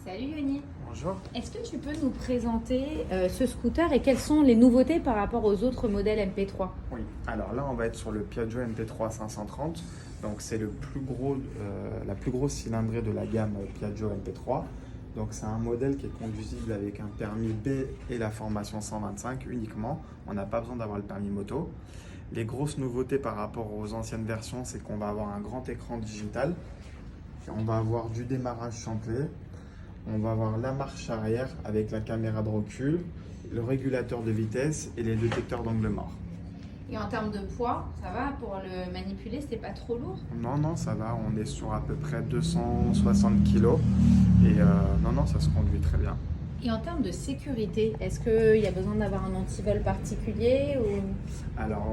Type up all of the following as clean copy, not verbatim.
Salut Yoni, Bonjour. est-ce que tu peux nous présenter ce scooter et quelles sont les nouveautés par rapport aux autres modèles MP3? Oui, alors là on va être sur le Piaggio MP3 530. Donc c'est la plus grosse cylindrée de la gamme Piaggio MP3. Donc c'est un modèle qui est conduisible avec un permis B et la formation 125 uniquement. On n'a pas besoin d'avoir le permis moto. Les grosses nouveautés par rapport aux anciennes versions, c'est qu'on va avoir un grand écran digital. On va avoir du démarrage chanté. On va avoir la marche arrière avec la caméra de recul, le régulateur de vitesse et les détecteurs d'angle mort. Et en termes de poids, ça va pour le manipuler, c'est pas trop lourd? Non, ça va, on est sur à peu près 260 kg et non, ça se conduit très bien. Et en termes de sécurité, est-ce qu'il y a besoin d'avoir un antivol particulier ou... Alors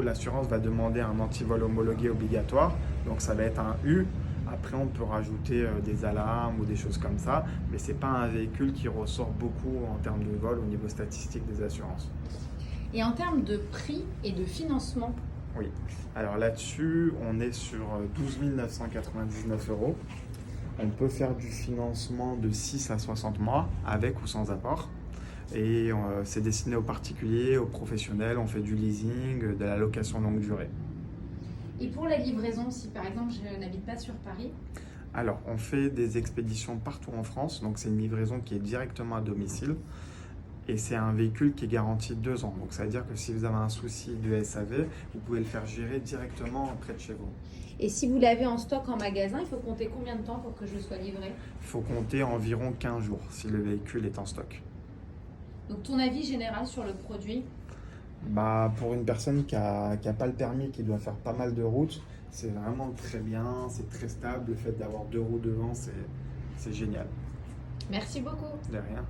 l'assurance va demander un antivol homologué obligatoire, donc ça va être un U. Après, on peut rajouter des alarmes ou des choses comme ça, mais ce n'est pas un véhicule qui ressort beaucoup en termes de vol au niveau statistique des assurances. Et en termes de prix et de financement? Oui, alors là-dessus, on est sur 12 999 €. On peut faire du financement de 6 à 60 mois, avec ou sans apport. Et c'est destiné aux particuliers, aux professionnels, on fait du leasing, de la location longue durée. Et pour la livraison, si par exemple je n'habite pas sur Paris? Alors, on fait des expéditions partout en France, donc c'est une livraison qui est directement à domicile. Et c'est un véhicule qui est garanti 2 ans. Donc ça veut dire que si vous avez un souci de SAV, vous pouvez le faire gérer directement près de chez vous. Et si vous l'avez en stock en magasin, il faut compter combien de temps pour que je sois livré? Il faut compter environ 15 jours si le véhicule est en stock. Donc ton avis général sur le produit? Pour une personne qui a pas le permis, qui doit faire pas mal de routes, c'est vraiment très bien, c'est très stable. Le fait d'avoir 2 roues devant, c'est génial. Merci beaucoup. De rien.